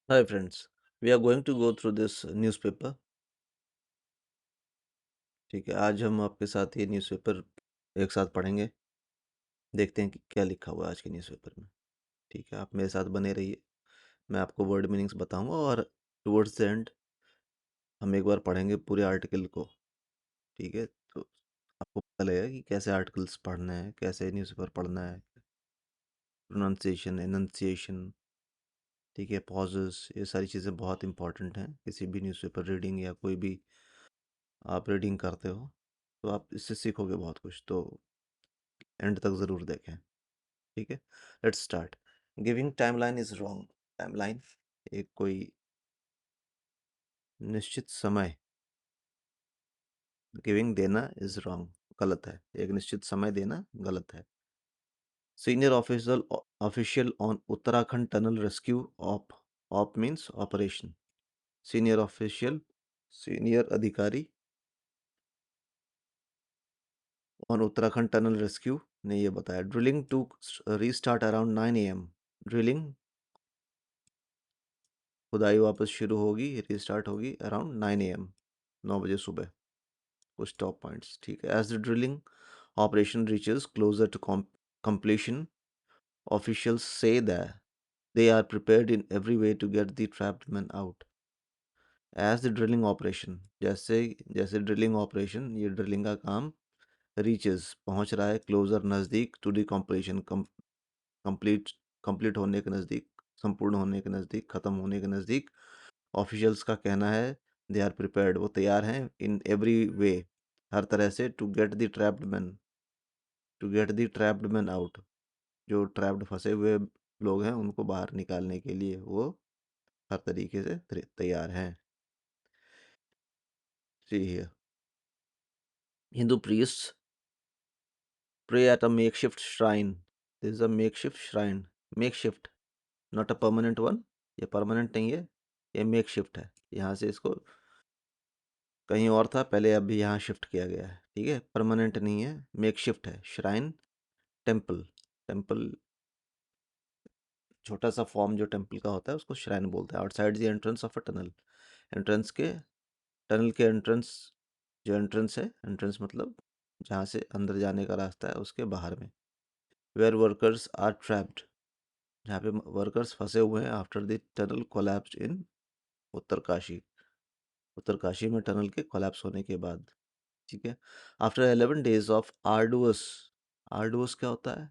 Hi friends, we are going to go through this newspaper. ठीक है, आज हम आपके साथ ये न्यूज़पेपर एक साथ पढ़ेंगे। देखते हैं कि क्या लिखा हुआ है आज के न्यूज़पेपर में। ठीक है, आप मेरे साथ बने रहिए। मैं आपको वर्ड मीनिंग्स बताऊंगा और टुवर्ड्स द एंड हम एक बार पढ़ेंगे पूरे आर्टिकल को। ठीक है, तो आपको पता लगेगा कि कैसे आर्टिकल्स पढ़ना है, कैसे न्यूज़पेपर पढ़ना है, प्रोनाउंसिएशन, एनंसिएशन, ठीक है, पॉजेस, ये सारी चीज़ें बहुत इंपॉर्टेंट हैं किसी भी न्यूज़पेपर रीडिंग या कोई भी आप रीडिंग करते हो तो आप इससे सीखोगे बहुत कुछ। तो एंड तक ज़रूर देखें। ठीक है, let's start. Giving timeline is wrong. Timeline एक कोई निश्चित समय, गिविंग देना इज रॉन्ग, गलत है। एक निश्चित समय देना गलत है। Senior official on Uttarakhand tunnel rescue op, op means operation. Senior official, senior अधिकारी ऑन उत्तराखंड टनल रेस्क्यू ने ये बताया। Drilling to restart around 9 AM। Drilling, खुदाई वापस शुरू होगी, रीस्टार्ट होगी अराउंड 9 AM, 9 बजे सुबह। कुछ टॉप पॉइंट्स, ठीक है। As the drilling operation reaches closer to completion, officials say that they are prepared in every way to get the trapped men out. As the drilling operation, जैसे जैसे drilling operation, ये drilling का काम reaches पहुंच रहा है, closer नज़दीक, to the completion, complete complete होने के नज़दीक, संपूर्ण होने के नज़दीक, ख़त्म होने के नज़दीक। ऑफिशियल्स का कहना है दे आर प्रिपेयर्ड, वो तैयार हैं, इन एवरी वे, हर तरह से, to get the trapped man, to get the trapped man out, जो ट्रैप्ड फंसे हुए लोग हैं उनको बाहर निकालने के लिए वो हर तरीके से तैयार हैं। See here, Hindu priest pray at a makeshift shrine. This is a makeshift shrine. Makeshift, not a permanent one. ये परमानेंट नहीं है, ये मेक शिफ्ट है। यहाँ से इसको कहीं और था पहले, अभी यहाँ शिफ्ट किया गया है। ठीक है, परमानेंट नहीं है, मेक शिफ्ट है। श्राइन, टेम्पल, टेम्पल छोटा सा फॉर्म जो टेम्पल का होता है उसको श्राइन बोलते हैं। Outside the entrance of a tunnel, entrance के, टनल के एंट्रेंस, जो एंट्रेंस है, एंट्रेंस मतलब जहाँ से अंदर जाने का रास्ता है उसके बाहर में। वेयर वर्कर्स आर ट्रैप्ड, जहाँ पे वर्कर्स फंसे हुए हैं। आफ्टर द टनल कोलैप्स्ड इन उत्तरकाशी, उत्तरकाशी में टनल के कोलैप्स होने के बाद। ठीक है, after 11 days of arduous, arduous क्या होता है?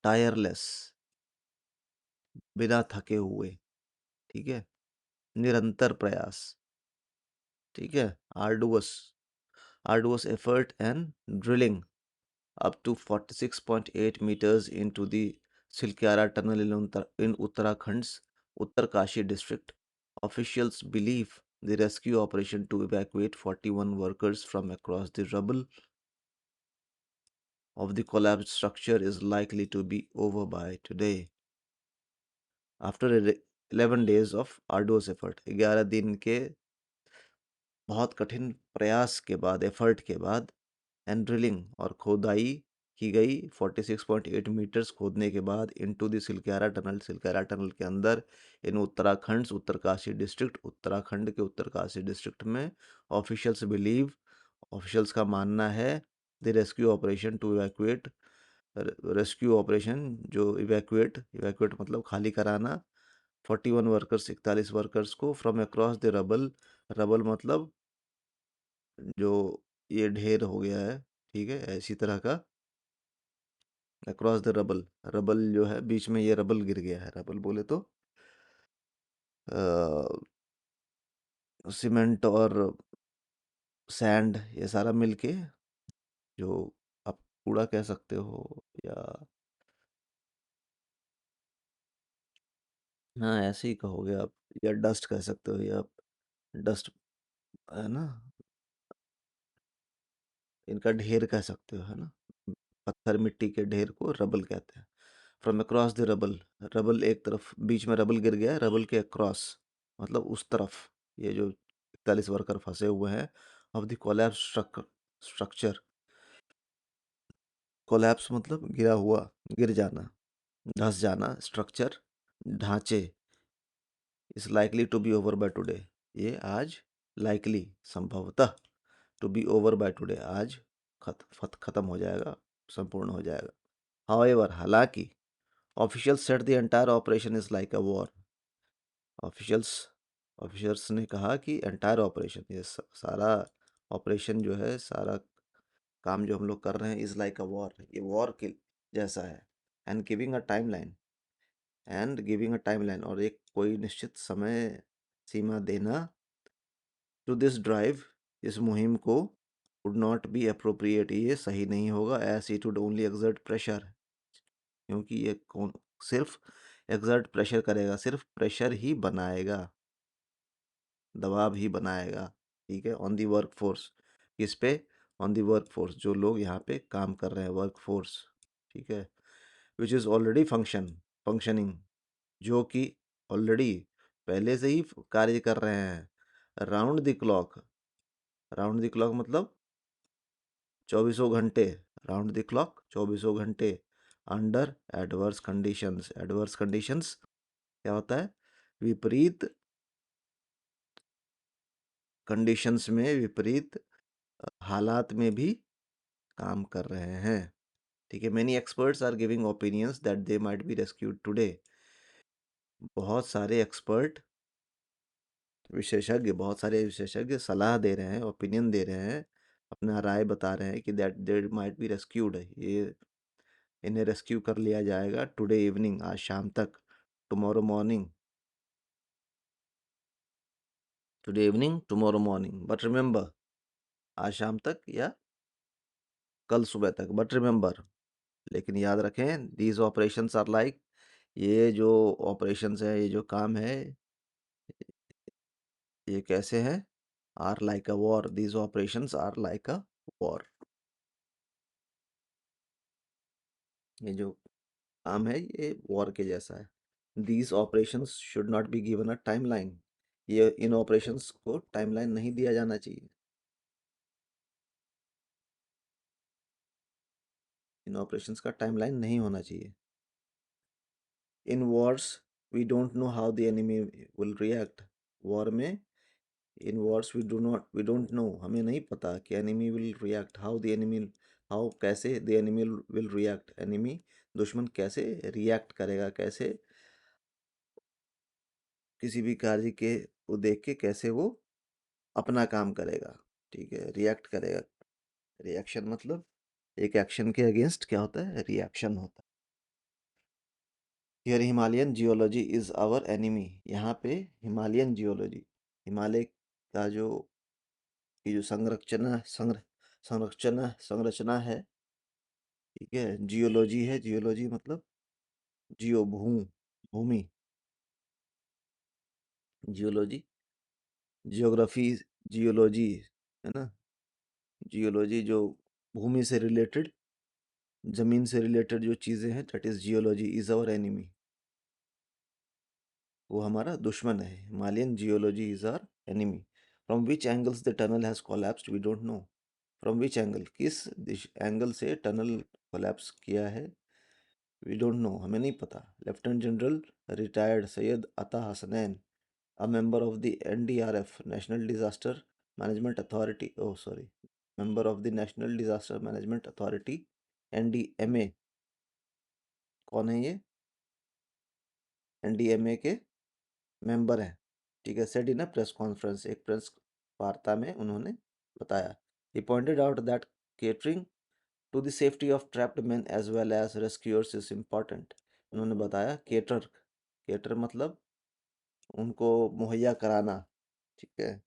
टायरलेस, बिना थके हुए, ठीक है, निरंतर प्रयास, ठीक है, arduous, arduous effort and drilling up to 46.8 meters into the Silkyara tunnel in Uttarakhand's Uttarkashi district. Officials believe the rescue operation to evacuate 41 workers from across the rubble of the collapsed structure is likely to be over by today. After 11 days of arduous effort, 11 दिन के बहुत कठिन प्रयास के बाद, effort के बाद, and drilling और खोदाई की गई 46.8 मीटर्स खोदने के बाद, into the Silkyara tunnel, Silkyara tunnel के अंदर, इन उत्तराखंड उत्तरकाशी डिस्ट्रिक्ट, उत्तराखंड के उत्तरकाशी डिस्ट्रिक्ट में। ऑफिशियल्स बिलीव, ऑफिशियल्स का मानना है, the rescue operation to evacuate, rescue operation जो इवैक्यूएट, इवैक्यूएट मतलब खाली कराना, 41 वर्कर्स, 41 वर्कर्स को, from across the rubble, rubble मतलब जो ये ढेर हो गया है, ठीक है, ऐसी तरह का, अक्रॉस द रबल, रबल जो है बीच में ये रबल गिर गया है, रबल बोले तो सीमेंट और सैंड, ये सारा मिलके, जो आप कूड़ा कह सकते हो, या हाँ ऐसे ही कहोगे आप, या डस्ट कह सकते हो, या डस्ट है ना, इनका ढेर कह सकते हो, है ना, पत्थर मिट्टी के ढेर को रबल कहते हैं। From across the rubble, rubble एक तरफ, बीच में रबल गिर गया है, रबल के अक्रॉस मतलब उस तरफ, ये जो 41 वर्कर फंसे हुए हैं, of the collapse structure, collapse मतलब गिरा हुआ, गिर जाना, धस जाना, स्ट्रक्चर ढांचे, is likely to be over by today, ये आज लाइकली संभवतः to be over by today, आज खत्म हो जाएगा, संपूर्ण हो जाएगा। हाउएवर, हालांकि, officials said the entire operation is like a war, officials officers ने कहा कि एंटायर ऑपरेशन, ये सारा ऑपरेशन जो है, सारा काम जो हम लोग कर रहे हैं, इज लाइक अ वॉर, ये वॉर के जैसा है। एंड गिविंग अ टाइमलाइन, और एक कोई निश्चित समय सीमा देना, टू दिस ड्राइव, इस मुहिम को, वुड नॉट बी अप्रोप्रिएट, ये सही नहीं होगा, as it would only exert pressure, क्योंकि ये कौन सिर्फ एक्सर्ट प्रेशर करेगा, सिर्फ प्रेशर ही बनाएगा, दबाव ही बनाएगा, ठीक है, ऑन दी वर्क फोर्स, किस पे, ऑन दी वर्क फोर्स, जो लोग यहाँ पे काम कर रहे हैं, वर्क फोर्स, ठीक है, विच इज़ ऑलरेडी फंक्शनिंग, जो कि ऑलरेडी पहले से ही कार्य कर रहे हैं, round the clock, round the clock मतलब चौबीसों घंटे, राउंड द क्लॉक चौबीसों घंटे, अंडर एडवर्स कंडीशंस क्या होता है, विपरीत कंडीशंस में, विपरीत हालात में भी काम कर रहे हैं, ठीक है। Many experts are giving opinions that they might be rescued today, बहुत सारे एक्सपर्ट, बहुत सारे विशेषज्ञ सलाह दे रहे हैं, ओपिनियन दे रहे हैं, अपना राय बता रहे हैं कि that they might be rescued, ये इन्हें रेस्क्यू कर लिया जाएगा, टुडे इवनिंग, आज शाम तक, tomorrow morning, today evening, tomorrow morning, but remember, आज शाम तक या कल सुबह तक, बट रिमेंबर, लेकिन याद रखें, दीज ऑपरेशंस आर लाइक, ये जो ऑपरेशंस है, ये जो काम है, ये कैसे हैं, are like a war, these operations are like a war, ये जो काम है ये वॉर के जैसा है। These operations should not be given a timeline, ये इन ऑपरेशंस को टाइमलाइन नहीं दिया जाना चाहिए, इन ऑपरेशंस का टाइमलाइन नहीं होना चाहिए। In wars we don't know how the enemy will react, war में, in wars we don't know, हमें नहीं पता कि enemy will react, how the enemy, how कैसे, the enemy will react, enemy दुश्मन कैसे रिएक्ट करेगा, कैसे किसी भी कार्य के को देख के कैसे वो अपना काम करेगा, ठीक है, रिएक्ट करेगा, रिएक्शन मतलब एक एक्शन के अगेंस्ट क्या होता है, रिएक्शन होता है। Here Himalayan geology is our enemy, यहाँ पे हिमालयन जियोलॉजी, हिमालय का जो, ये जो संरचना है, ठीक है, जियोलॉजी है, जियोलॉजी मतलब भूमि, जियोलॉजी, जियोग्राफी, जियोलॉजी, है ना, जियोलॉजी जो भूमि से रिलेटेड, जमीन से रिलेटेड जो चीज़ें हैं, that is geology is our enemy, वो हमारा दुश्मन है, Himalayan geology is our enemy. From which angles the tunnel has collapsed we don't know, from which angle, किस एंगल से टनल कोलैप्स किया है, वी डोंट नो, हमें नहीं पता। लेफ्टिनेंट जनरल रिटायर्ड सैयद अता Hasnain, a member of the NDRF, National Disaster Management Authority, oh sorry, member of the National Disaster Management Authority, NDMA, कौन है ये, NDMA के मेंबर हैं, ठीक है, said in a press conference, एक प्रेस वार्ता में उन्होंने बताया, he pointed out that catering to the safety of trapped men as well as rescuers is important, उन्होंने बताया, केटर मतलब उनको मुहैया कराना, ठीक है,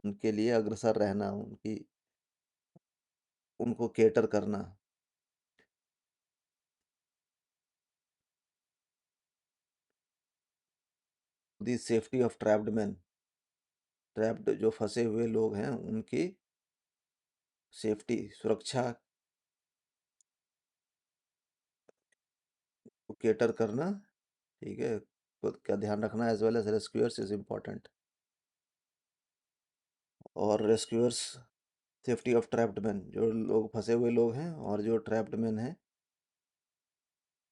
उनके लिए अग्रसर रहना, उनको केटर करना, the safety of trapped man, trapped जो फंसे हुए लोग हैं उनकी सेफ्टी, सुरक्षा को केटर करना, ठीक है, खुद का ध्यान रखना, as well as rescuers is important, और rescuers, safety of trapped man, जो लोग फंसे हुए लोग हैं और जो ट्रैप्ड मैन हैं,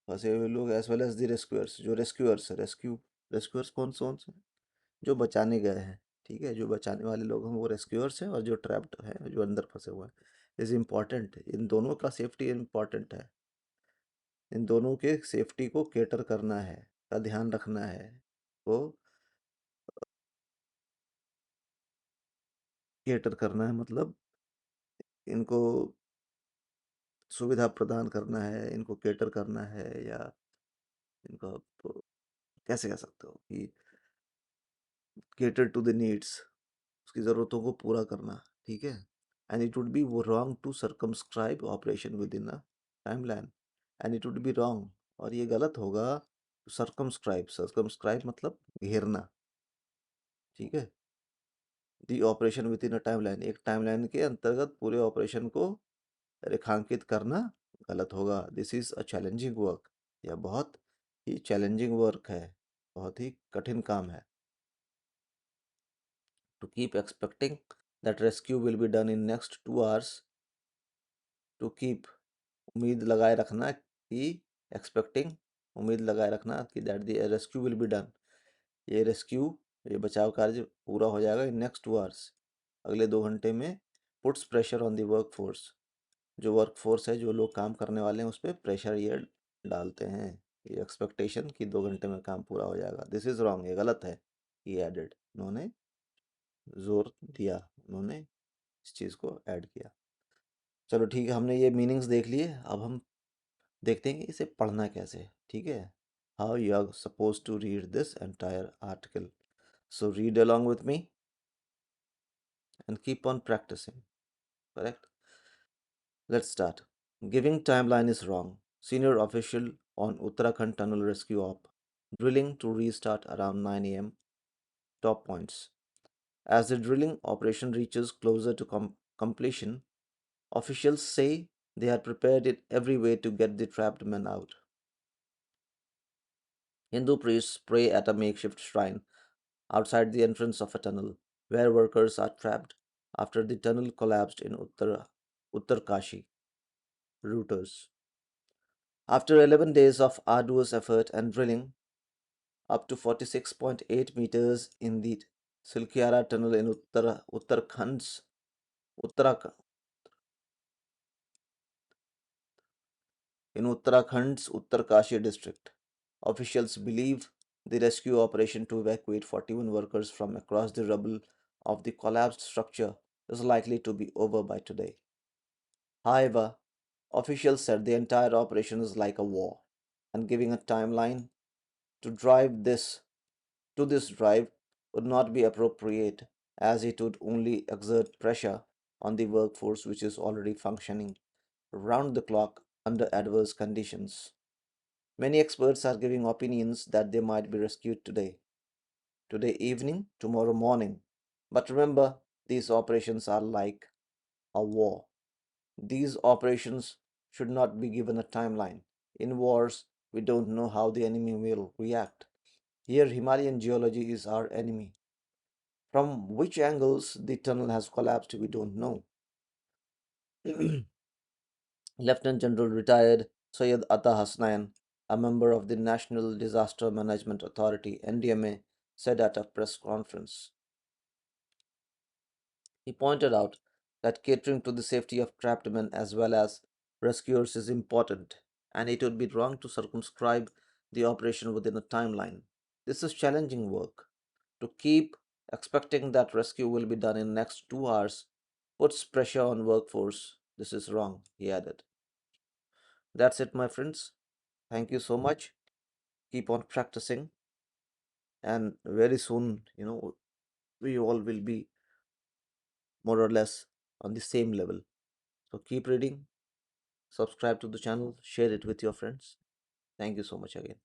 फंसे हुए लोग, as well as the rescuers, जो रेस्क्यूअर्स, रेस्क्यूअर्स कौन कौन से, जो बचाने गए हैं, ठीक है, जो बचाने वाले लोग हैं वो रेस्क्यूअर्स हैं, और जो ट्रैप्ड हैं, जो अंदर फंसे हुए हैं, इज़ इम्पॉर्टेंट। इन दोनों का सेफ्टी इम्पॉर्टेंट है। इन दोनों के सेफ्टी को केटर करना है, का ध्यान रखना है, वो केटर करना है मतलब इनको सुविधा प्रदान करना है, इनको केटर करना है, या इनको आप कैसे कह सकते हो कि केटर टू द नीड्स, उसकी ज़रूरतों को पूरा करना, ठीक है। And it would be wrong to circumscribe operation within a timeline, and it would be wrong, और ये गलत होगा। सर्कमस्क्राइब, सर्कमस्क्राइब मतलब घेरना, ठीक है, दी operation within a timeline, एक टाइमलाइन के अंतर्गत पूरे ऑपरेशन को रेखांकित करना गलत होगा। This is a challenging work, यह बहुत ही चैलेंजिंग वर्क है, बहुत ही कठिन काम है। To keep expecting that rescue will be done in next 2 hours, to keep, उम्मीद लगाए रखना कि, एक्सपेक्टिंग, उम्मीद लगाए रखना कि that the rescue will be done, ये रेस्क्यू, ये बचाव कार्य पूरा हो जाएगा इन नेक्स्ट 2 आवर्स, अगले 2 घंटे में। Puts pressure on the work force, जो वर्क फोर्स है, जो लोग काम करने वाले हैं, उस पर प्रेशर ये डालते हैं, ये एक्सपेक्टेशन कि 2 घंटे में काम पूरा हो जाएगा। दिस इज़ रॉन्ग, ये गलत है, ये एडेड, उन्होंने जोर दिया, उन्होंने इस चीज़ को ऐड किया। चलो ठीक है, हमने ये मीनिंग्स देख लिए, अब हम देखते हैं कि इसे पढ़ना कैसे, ठीक है। How you are suppose to read this entire article, so read along with me and keep on practicing, correct? Let's start. Giving timeline is wrong. Senior official on Uttarakhand Tunnel Rescue Op. Drilling to restart around 9 a.m. Top points. As the drilling operation reaches closer to completion, officials say they had prepared in every way to get the trapped men out. Hindu priests pray at a makeshift shrine outside the entrance of a tunnel, where workers are trapped after the tunnel collapsed in Uttarkashi. Reuters. After 11 days of arduous effort and drilling, up to 46.8 meters in the Silkyara tunnel in Uttarakhand, in Uttarakhand's Uttarkashi district. Officials believe the rescue operation to evacuate 41 workers from across the rubble of the collapsed structure is likely to be over by today. However, officials said the entire operation is like a war, and giving a timeline to drive this to this drive would not be appropriate, as it would only exert pressure on the workforce, which is already functioning round the clock under adverse conditions. Many experts are giving opinions that they might be rescued today evening, tomorrow morning. But remember, these operations are like a war. These operations should not be given a timeline. In wars, we don't know how the enemy will react. Here, Himalayan geology is our enemy. From which angles the tunnel has collapsed, we don't know. Lieutenant General retired Syed Atta Hasnain, a member of the National Disaster Management Authority (NDMA), said at a press conference. He pointed out that catering to the safety of trapped men as well as rescuers is important, and it would be wrong to circumscribe the operation within a timeline. This is challenging work. To keep expecting that rescue will be done in next 2 hours puts pressure on workforce. This is wrong, he added. That's it, my friends. Thank you so much. Keep on practicing, and very soon, we all will be more or less on the same level. So keep reading, subscribe to the channel, share it with your friends. Thank you so much again.